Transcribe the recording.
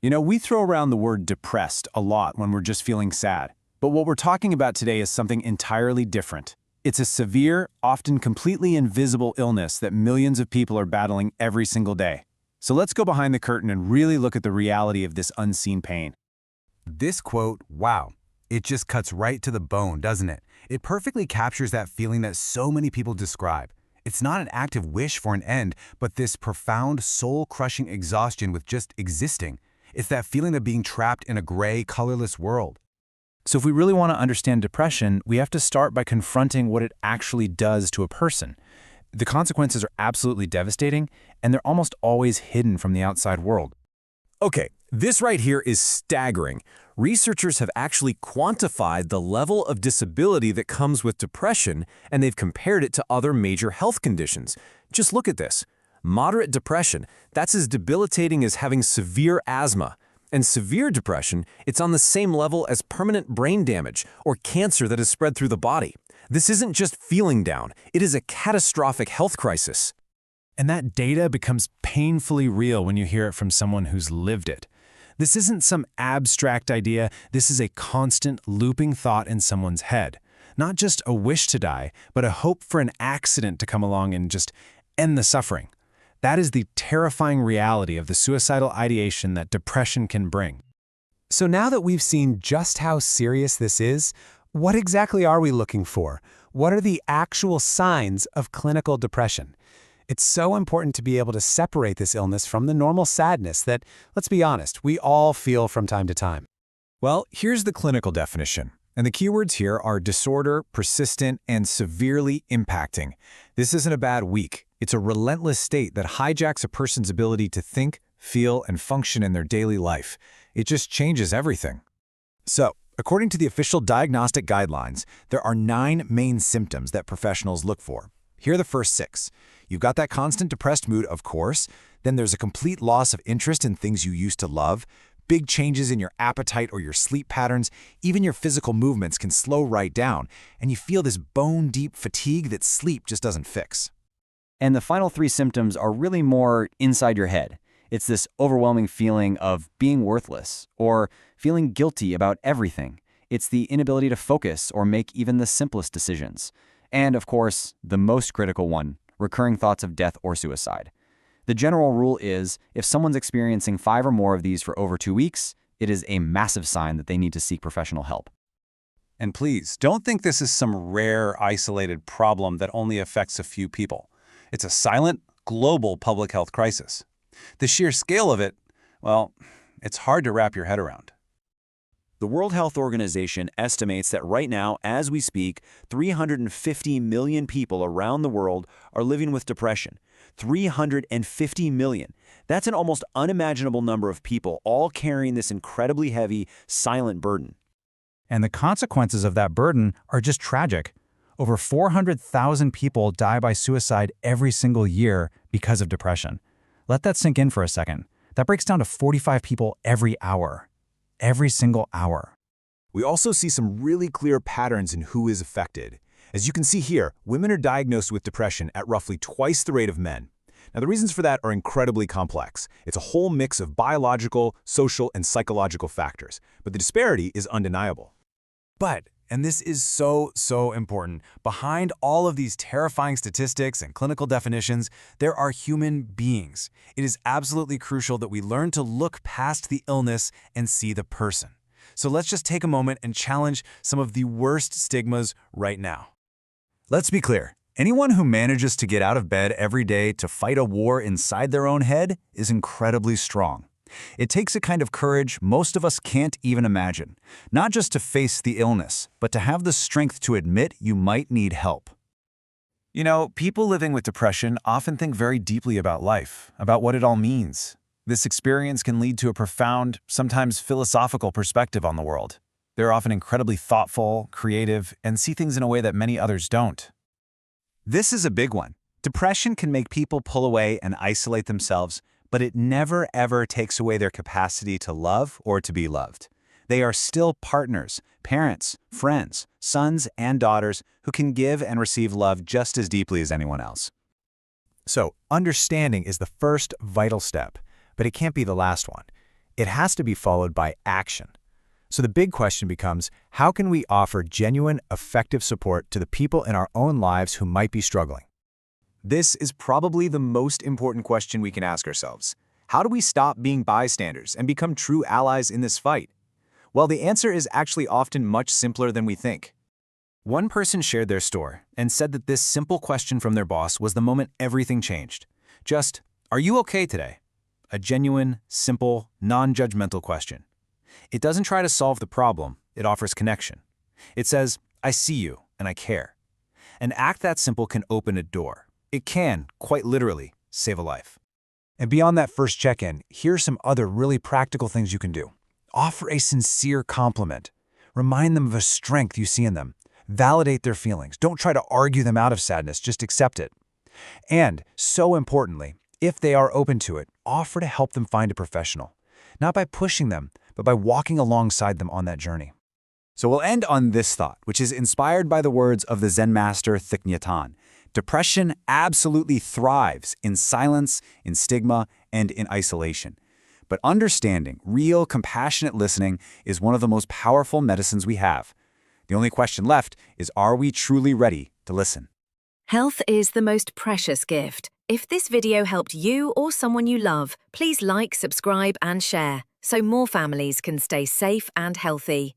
We throw around the word depressed a lot when we're just feeling sad. But what we're talking about today is something entirely different. It's a severe, often completely invisible illness that millions of people are battling every single day. So let's go behind the curtain and really look at the reality of this unseen pain. This quote, wow, it just cuts right to the bone, doesn't it? It perfectly captures that feeling that so many people describe. It's not an active wish for an end, but this profound, soul-crushing exhaustion with just existing. It's that feeling of being trapped in a gray, colorless world. So if we really want to understand depression, we have to start by confronting what it actually does to a person. The consequences are absolutely devastating, and they're almost always hidden from the outside world. Okay, this right here is staggering. Researchers have actually quantified the level of disability that comes with depression, and they've compared it to other major health conditions. Just look at this. Moderate depression, that's as debilitating as having severe asthma. And severe depression, it's on the same level as permanent brain damage or cancer that has spread through the body. This isn't just feeling down, it is a catastrophic health crisis. And that data becomes painfully real when you hear it from someone who's lived it. This isn't some abstract idea, this is a constant looping thought in someone's head. Not just a wish to die, but a hope for an accident to come along and just end the suffering. That is the terrifying reality of the suicidal ideation that depression can bring. So now that we've seen just how serious this is, what exactly are we looking for? What are the actual signs of clinical depression? It's so important to be able to separate this illness from the normal sadness that, let's be honest, we all feel from time to time. Well, here's the clinical definition. And the keywords here are disorder, persistent, and severely impacting. This isn't a bad week. It's a relentless state that hijacks a person's ability to think, feel, and function in their daily life. It just changes everything. So, according to the official diagnostic guidelines, there are 9 main symptoms that professionals look for. Here are the first 6. You've got that constant depressed mood, of course. Then there's a complete loss of interest in things you used to love. Big changes in your appetite or your sleep patterns. Even your physical movements can slow right down, and you feel this bone-deep fatigue that sleep just doesn't fix. And the final 3 symptoms are really more inside your head. It's this overwhelming feeling of being worthless or feeling guilty about everything. It's the inability to focus or make even the simplest decisions. And of course, the most critical one, recurring thoughts of death or suicide. The general rule is, if someone's experiencing 5 or more of these for over 2 weeks, it is a massive sign that they need to seek professional help. And please, don't think this is some rare, isolated problem that only affects a few people. It's a silent, global public health crisis. The sheer scale of it, well, it's hard to wrap your head around. The World Health Organization estimates that right now, as we speak, 350 million people around the world are living with depression. 350 million. That's an almost unimaginable number of people all carrying this incredibly heavy, silent burden. And the consequences of that burden are just tragic. Over 400,000 people die by suicide every single year because of depression. Let that sink in for a second. That breaks down to 45 people every hour. Every single hour. We also see some really clear patterns in who is affected. As you can see here, women are diagnosed with depression at roughly twice the rate of men. Now, the reasons for that are incredibly complex. It's a whole mix of biological, social, and psychological factors, but the disparity is undeniable. But, and this is so important, behind all of these terrifying statistics and clinical definitions, there are human beings. It is absolutely crucial that we learn to look past the illness and see the person. So let's just take a moment and challenge some of the worst stigmas right now. Let's be clear. Anyone who manages to get out of bed every day to fight a war inside their own head is incredibly strong. It takes a kind of courage most of us can't even imagine, not just to face the illness, but to have the strength to admit you might need help. People living with depression often think very deeply about life, about what it all means. This experience can lead to a profound, sometimes philosophical perspective on the world. They're often incredibly thoughtful, creative, and see things in a way that many others don't. This is a big one. Depression can make people pull away and isolate themselves, but it never ever takes away their capacity to love or to be loved. They are still partners, parents, friends, sons and daughters who can give and receive love just as deeply as anyone else. So, understanding is the first vital step, but it can't be the last one. it has to be followed by action. So the big question becomes, how can we offer genuine, effective support to the people in our own lives who might be struggling? This is probably the most important question we can ask ourselves. How do we stop being bystanders and become true allies in this fight? Well, the answer is actually often much simpler than we think. One person shared their story and said that this simple question from their boss was the moment everything changed. Just, "Are you okay today?" A genuine, simple, non-judgmental question. It doesn't try to solve the problem, it offers connection. It says, "I see you and I care." An act that simple can open a door. It can, quite literally, save a life. And beyond that first check-in, here's some other really practical things you can do. Offer a sincere compliment. Remind them of a strength you see in them. Validate their feelings. Don't try to argue them out of sadness, just accept it. And, so importantly, if they are open to it, offer to help them find a professional. Not by pushing them, but by walking alongside them on that journey. So we'll end on this thought, which is inspired by the words of the Zen master Thich Nhat Hanh. Depression absolutely thrives in silence, in stigma, and in isolation. But understanding, real, compassionate listening is one of the most powerful medicines we have. The only question left is, are we truly ready to listen? Health is the most precious gift. If this video helped you or someone you love, please like, subscribe, and share so more families can stay safe and healthy.